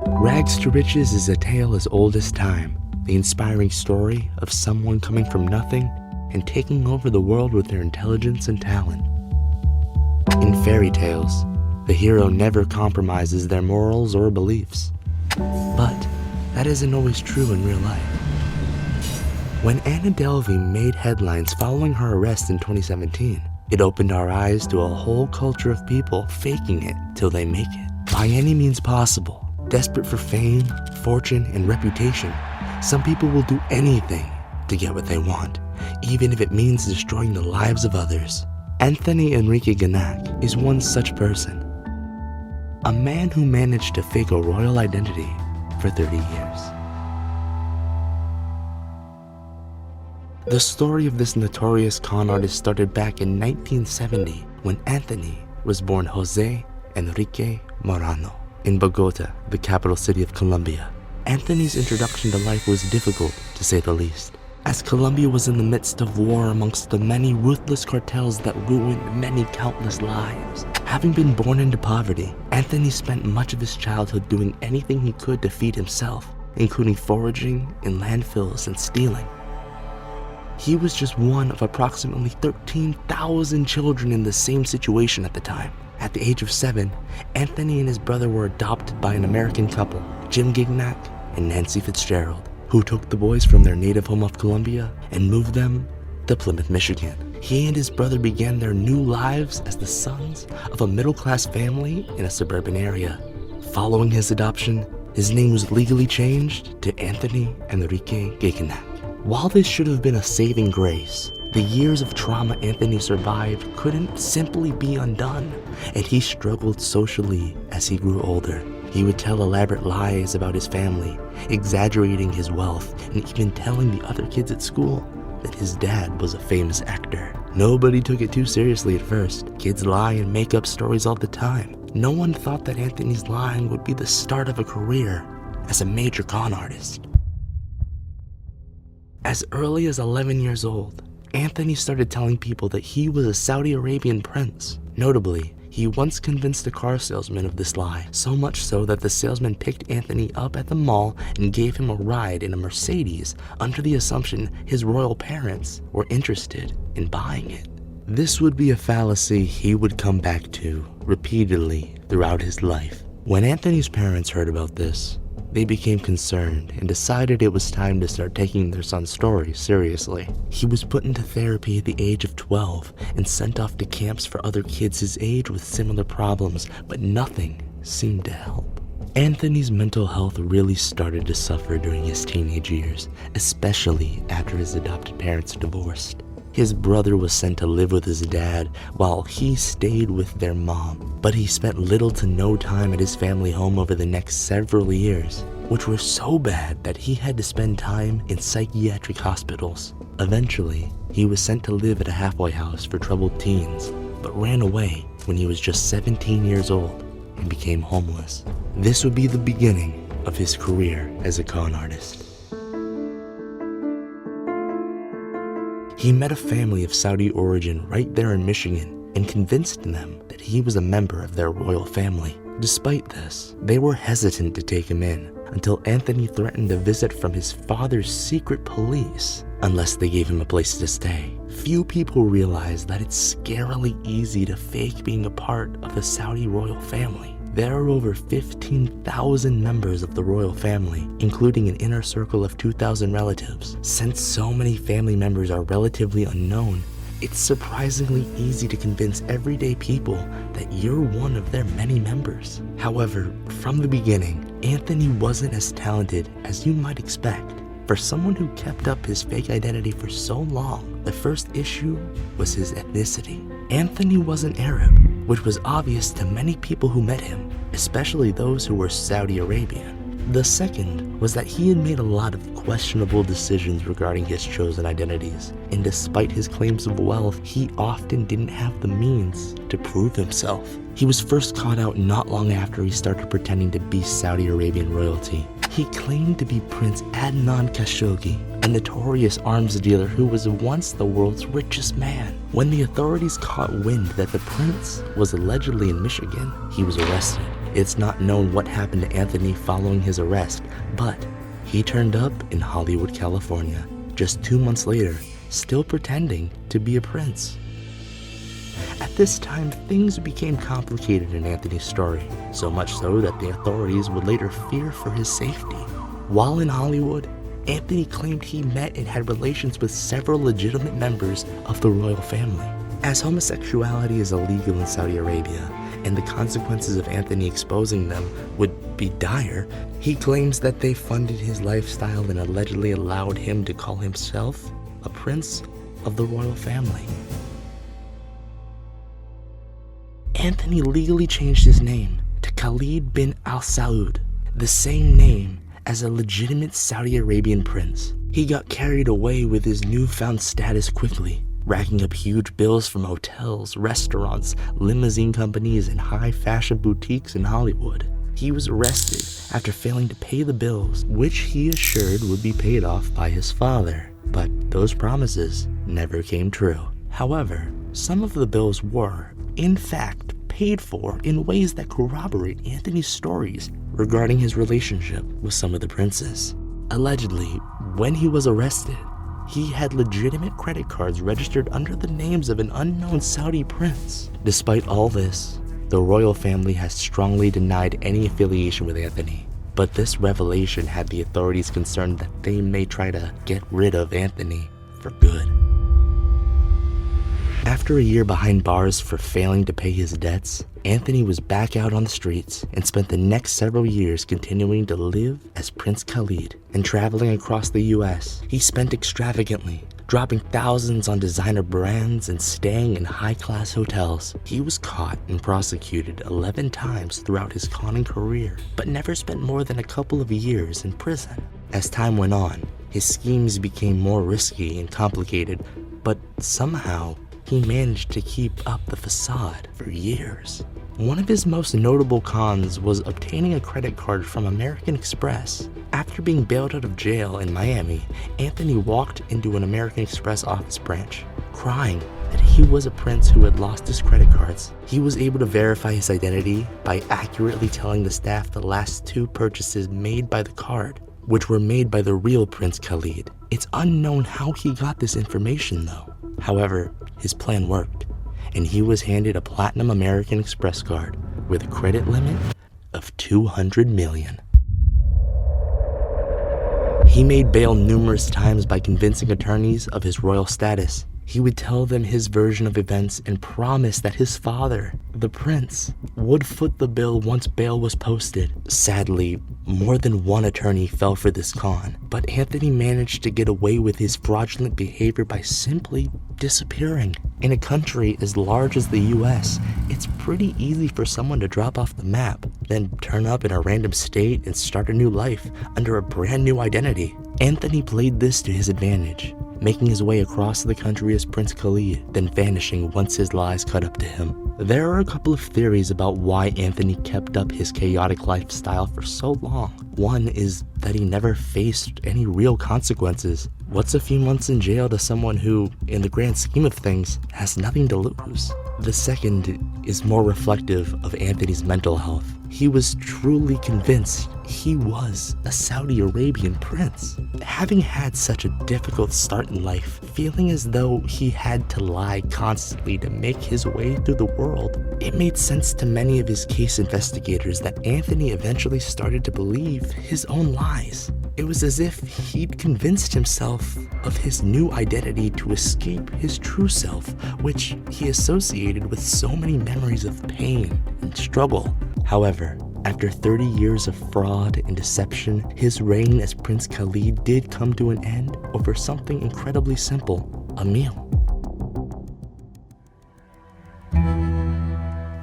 Rags to Riches is a tale as old as time, the inspiring story of someone coming from nothing and taking over the world with their intelligence and talent. In fairy tales, the hero never compromises their morals or beliefs. But that isn't always true in real life. When Anna Delvey made headlines following her arrest in 2017, it opened our eyes to a whole culture of people faking it till they make it. By any means possible, desperate for fame, fortune, and reputation, some people will do anything to get what they want, even if it means destroying the lives of others. Anthony Enrique Ganac is one such person. A man who managed to fake a royal identity for 30 years. The story of this notorious con artist started back in 1970 when Anthony was born Jose Enrique Morano in Bogota, the capital city of Colombia. Anthony's introduction to life was difficult, to say the least, as Colombia was in the midst of war amongst the many ruthless cartels that ruined many countless lives. Having been born into poverty, Anthony spent much of his childhood doing anything he could to feed himself, including foraging in landfills and stealing. He was just one of approximately 13,000 children in the same situation at the time. At the age of 7, Anthony and his brother were adopted by an American couple, Jim Gignac and Nancy Fitzgerald, who took the boys from their native home of Colombia and moved them to Plymouth, Michigan. He and his brother began their new lives as the sons of a middle-class family in a suburban area. Following his adoption, his name was legally changed to Anthony Enrique Gignac. While this should have been a saving grace, the years of trauma Anthony survived couldn't simply be undone, and he struggled socially as he grew older. He would tell elaborate lies about his family, exaggerating his wealth, and even telling the other kids at school that his dad was a famous actor. Nobody took it too seriously at first. Kids lie and make up stories all the time. No one thought that Anthony's lying would be the start of a career as a major con artist. As early as 11 years old, Anthony started telling people that he was a Saudi Arabian prince. Notably, he once convinced a car salesman of this lie, so much so that the salesman picked Anthony up at the mall and gave him a ride in a Mercedes under the assumption his royal parents were interested in buying it. This would be a fallacy he would come back to repeatedly throughout his life. When Anthony's parents heard about this, they became concerned and decided it was time to start taking their son's story seriously. He was put into therapy at the age of 12 and sent off to camps for other kids his age with similar problems, but nothing seemed to help. Anthony's mental health really started to suffer during his teenage years, especially after his adopted parents divorced. His brother was sent to live with his dad while he stayed with their mom, but he spent little to no time at his family home over the next several years, which were so bad that he had to spend time in psychiatric hospitals. Eventually, he was sent to live at a halfway house for troubled teens, but ran away when he was just 17 years old and became homeless. This would be the beginning of his career as a con artist. He met a family of Saudi origin right there in Michigan and convinced them that he was a member of their royal family. Despite this, they were hesitant to take him in until Anthony threatened a visit from his father's secret police unless they gave him a place to stay. Few people realize that it's scarily easy to fake being a part of the Saudi royal family. There are over 15,000 members of the royal family, including an inner circle of 2,000 relatives. Since so many family members are relatively unknown, it's surprisingly easy to convince everyday people that you're one of their many members. However, from the beginning, Anthony wasn't as talented as you might expect. For someone who kept up his fake identity for so long, the first issue was his ethnicity. Anthony wasn't Arab, which was obvious to many people who met him, especially those who were Saudi Arabian. The second was that he had made a lot of questionable decisions regarding his chosen identities, and despite his claims of wealth, he often didn't have the means to prove himself. He was first caught out not long after he started pretending to be Saudi Arabian royalty. He claimed to be Prince Adnan Khashoggi, a notorious arms dealer who was once the world's richest man. When the authorities caught wind that the prince was allegedly in Michigan, he was arrested It's not known what happened to Anthony following his arrest, but he turned up in Hollywood, California, just 2 months later, still pretending to be a prince. At this time, things became complicated in Anthony's story, so much so that the authorities would later fear for his safety. While in Hollywood, Anthony claimed he met and had relations with several legitimate members of the royal family. As homosexuality is illegal in Saudi Arabia, and the consequences of Anthony exposing them would be dire, he claims that they funded his lifestyle and allegedly allowed him to call himself a prince of the royal family. Anthony legally changed his name to Khalid bin Al Saud, the same name as a legitimate Saudi Arabian prince. He got carried away with his newfound status quickly, racking up huge bills from hotels, restaurants, limousine companies, and high fashion boutiques in Hollywood. He was arrested after failing to pay the bills, which he assured would be paid off by his father. But those promises never came true. However, some of the bills were, in fact, paid for in ways that corroborate Anthony's stories regarding his relationship with some of the princes. Allegedly, when he was arrested, he had legitimate credit cards registered under the names of an unknown Saudi prince. Despite all this, the royal family has strongly denied any affiliation with Anthony. But this revelation had the authorities concerned that they may try to get rid of Anthony for good. After a year behind bars for failing to pay his debts, Anthony was back out on the streets and spent the next several years continuing to live as Prince Khalid and traveling across the US. He spent extravagantly, dropping thousands on designer brands and staying in high-class hotels. He was caught and prosecuted 11 times throughout his conning career, but never spent more than a couple of years in prison. As time went on, his schemes became more risky and complicated, but somehow he managed to keep up the facade for years. One of his most notable cons was obtaining a credit card from American Express. After being bailed out of jail in Miami, Anthony walked into an American Express office branch, crying that he was a prince who had lost his credit cards. He was able to verify his identity by accurately telling the staff the last 2 purchases made by the card, which were made by the real Prince Khalid. It's unknown how he got this information though. However, his plan worked, and he was handed a platinum American Express card with a credit limit of $200 million. He made bail numerous times by convincing attorneys of his royal status. He would tell them his version of events and promise that his father, the prince, would foot the bill once bail was posted. Sadly, more than one attorney fell for this con, but Anthony managed to get away with his fraudulent behavior by simply disappearing. In a country as large as the US, it's pretty easy for someone to drop off the map, then turn up in a random state and start a new life under a brand new identity. Anthony played this to his advantage, making his way across the country as Prince Khalid, then vanishing once his lies caught up to him. There are a couple of theories about why Anthony kept up his chaotic lifestyle for so long. One is that he never faced any real consequences. What's a few months in jail to someone who, in the grand scheme of things, has nothing to lose? The second is more reflective of Anthony's mental health. He was truly convinced he was a Saudi Arabian prince. Having had such a difficult start in life, feeling as though he had to lie constantly to make his way through the world, it made sense to many of his case investigators that Anthony eventually started to believe his own lies. It was as if he'd convinced himself of his new identity to escape his true self, which he associated with so many memories of pain and struggle. However, after 30 years of fraud and deception, his reign as Prince Khalid did come to an end over something incredibly simple: a meal.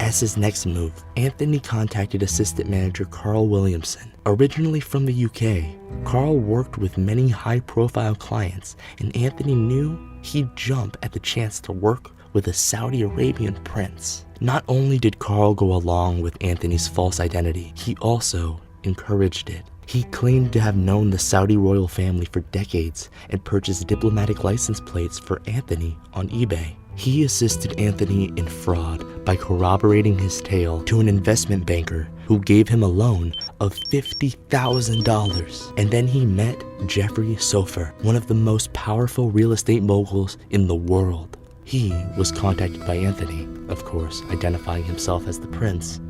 As his next move, Anthony contacted assistant manager Carl Williamson. Originally from the UK, Carl worked with many high-profile clients, and Anthony knew he'd jump at the chance to work with a Saudi Arabian prince. Not only did Carl go along with Anthony's false identity, he also encouraged it. He claimed to have known the Saudi royal family for decades and purchased diplomatic license plates for Anthony on eBay. He assisted Anthony in fraud by corroborating his tale to an investment banker who gave him a loan of $50,000. And then he met Jeffrey Sofer, one of the most powerful real estate moguls in the world. He was contacted by Anthony, of course, identifying himself as the prince,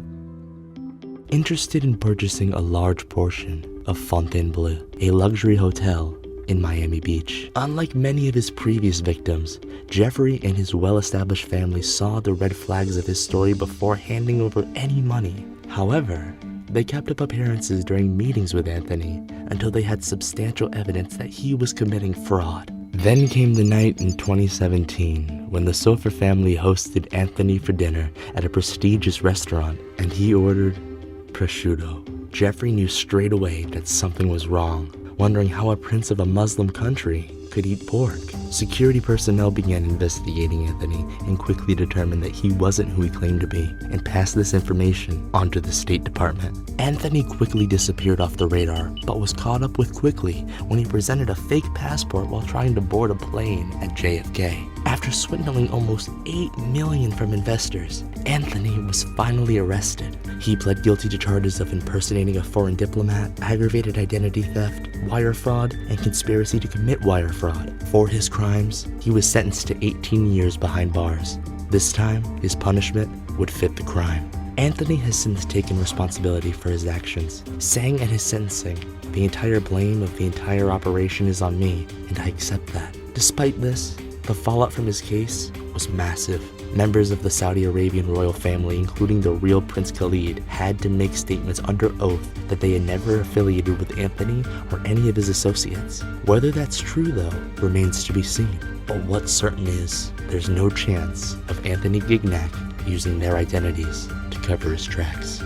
interested in purchasing a large portion of Fontainebleau, a luxury hotel in Miami Beach. Unlike many of his previous victims, Jeffrey and his well-established family saw the red flags of his story before handing over any money. However, they kept up appearances during meetings with Anthony until they had substantial evidence that he was committing fraud. Then came the night in 2017 when the Sofer family hosted Anthony for dinner at a prestigious restaurant, and he ordered prosciutto. Jeffrey knew straight away that something was wrong, wondering how a prince of a Muslim country could eat pork. Security personnel began investigating Anthony and quickly determined that he wasn't who he claimed to be and passed this information on to the State Department. Anthony quickly disappeared off the radar, but was caught up with quickly when he presented a fake passport while trying to board a plane at JFK. After swindling almost $8 million from investors, Anthony was finally arrested. He pled guilty to charges of impersonating a foreign diplomat, aggravated identity theft, wire fraud, and conspiracy to commit wire fraud. For his crimes, he was sentenced to 18 years behind bars. This time, his punishment would fit the crime. Anthony has since taken responsibility for his actions, saying at his sentencing, "The entire blame of the entire operation is on me, and I accept that." Despite this, the fallout from his case was massive. Members of the Saudi Arabian royal family, including the real Prince Khalid, had to make statements under oath that they had never affiliated with Anthony or any of his associates. Whether that's true, though, remains to be seen. But what's certain is, there's no chance of Anthony Gignac using their identities to cover his tracks.